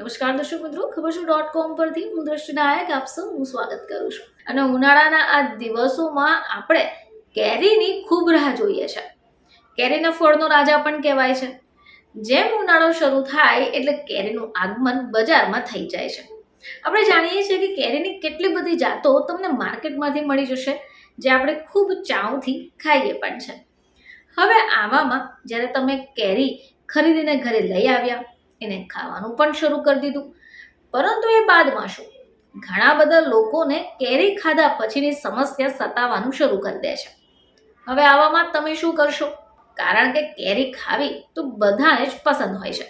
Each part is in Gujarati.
નમસ્કાર દર્શક મિત્રો, ખબર છે .com પરથી હું દ્રષ્ટિ નાયક આપ સૌનું સ્વાગત કરું છું. અને ઉનાળાના આ દિવસોમાં આપણે કેરીની ખૂબ રાહ જોઈએ છે. કેરીના ફળનો રાજા પણ કહેવાય છે. જેમ ઉનાળો શરૂ થાય એટલે કેરીનું આગમન બજારમાં થઈ જાય છે. આપણે જાણીએ છીએ કે કેરીની કેટલી બધી જાતો તમને માર્કેટમાંથી મળી જશે, જે આપણે ખૂબ ચાવથી ખાઈએ પણ છે. હવે આવામાં જ્યારે તમે કેરી ખરીદીને ઘરે લઈ આવ્યા, એને ખાવાનું પણ શરૂ કરી દીધું, પરંતુ એ બાદમાં શું, ઘણા બધા લોકોને કેરી ખાધા પછીની સમસ્યા સતાવવાનું શરૂ કરી દે છે. હવે આવામાં તમે શું કરશો? કારણ કે કેરી ખાવી તો બધાને જ પસંદ હોય છે.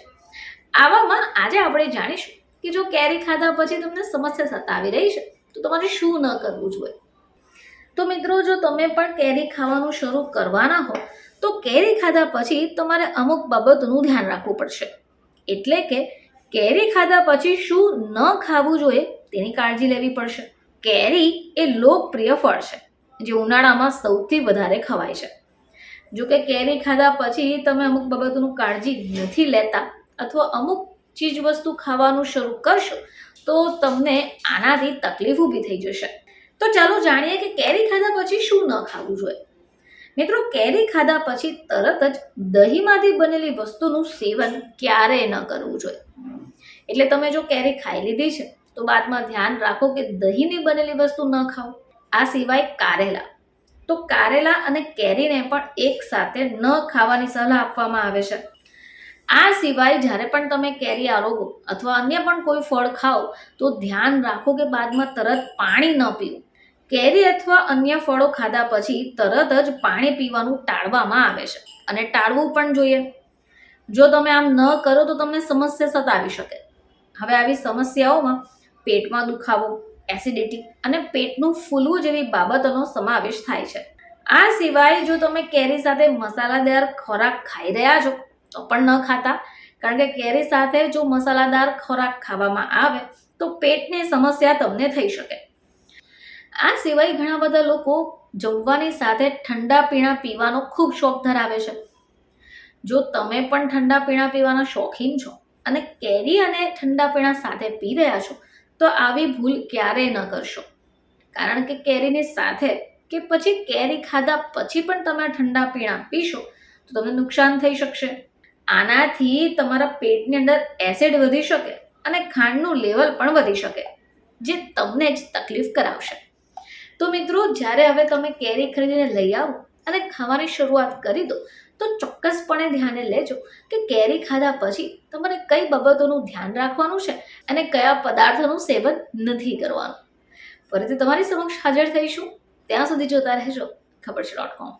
આવામાં આજે આપણે જાણીશું કે જો કેરી ખાધા પછી તમને સમસ્યા સતાવી રહી છે તો તમારે શું ન કરવું જોઈએ. તો મિત્રો, જો તમે પણ કેરી ખાવાનું શરૂ કરવાના હો તો કેરી ખાધા પછી તમારે અમુક બાબતોનું ધ્યાન રાખવું પડશે. એટલે કે કેરી ખાધા પછી શું ન ખાવું જોઈએ તેની કાળજી લેવી પડશે. કેરી એ લોકપ્રિય ફળ છે જે ઉનાળામાં સૌથી વધારે ખવાય છે. જો કે કેરી ખાધા પછી તમે અમુક બાબતોનું કાળજી નથી લેતા અથવા અમુક ચીજ વસ્તુ ખાવાનું શરૂ કરશો તો તમને આનાથી તકલીફ ઊભી થઈ જશે. તો ચાલો જાણીએ કે કેરી ખાધા પછી શું ન ખાવું જોઈએ. મિત્રો, કેરી ખાધા પછી તરત જ દહીંમાંથી બનેલી વસ્તુનું સેવન ક્યારેય ન કરવું જોઈએ. એટલે તમે જો કેરી ખાઈ લીધી છે તો બાદમાં ધ્યાન રાખો કે દહીંની બનેલી વસ્તુ ન ખાઓ. આ સિવાય કારેલા, તો કારેલા અને કેરીને પણ એક સાથે ન ખાવાની સલાહ આપવામાં આવે છે. આ સિવાય જ્યારે પણ તમે કેરી આરોગો અથવા અન્ય પણ કોઈ ફળ ખાઓ તો ધ્યાન રાખો કે બાદમાં તરત પાણી ન પીવું. કેરી અથવા અન્ય ફળો ખાધા પછી તરત જ પાણી પીવાનું ટાળવામાં આવે છે અને ટાળવું પણ જોઈએ. જો તમે આમ ન કરો તો તમને સમસ્યા સતાવી શકે. હવે આવી સમસ્યાઓમાં પેટમાં દુખાવો, એસિડિટી અને પેટનું ફૂલવું જેવી બાબતોનો સમાવેશ થાય છે. આ સિવાય જો તમે કેરી સાથે મસાલાદાર ખોરાક ખાઈ રહ્યા છો તો પણ ન ખાતા, કારણ કે કેરી સાથે જો મસાલાદાર ખોરાક ખાવામાં આવે તો પેટની સમસ્યા તમને થઈ શકે. આ સિવાય ઘણા બધા લોકો જમવાની સાથે ઠંડા પીણા પીવાનો ખૂબ શોખ ધરાવે છે. જો તમે પણ ઠંડા પીણા પીવાના શોખીન છો અને કેરી અને ઠંડા પીણા સાથે પી રહ્યા છો તો આવી ભૂલ ક્યારેય ન કરશો. કારણ કે કેરીની સાથે કે પછી કેરી ખાધા પછી પણ તમે ઠંડા પીણા પીશો તો તમને નુકસાન થઈ શકશે. આનાથી તમારા પેટની અંદર એસિડ વધી શકે અને ખાંડનું લેવલ પણ વધી શકે, જે તમને જ તકલીફ કરાવશે. તો મિત્રો, જ્યારે હવે તમે કેરી ખરીદીને લઈ આવો અને ખાવાની શરૂઆત કરી દો તો ચોક્કસપણે ધ્યાને લેજો કે કેરી ખાધા પછી તમારે કઈ બાબતોનું ધ્યાન રાખવાનું છે અને કયા પદાર્થોનું સેવન નથી કરવાનું. ફરીથી તમારી સમક્ષ હાજર થઈશું. ત્યાં સુધી જોતા રહેજો ખબર છે .com.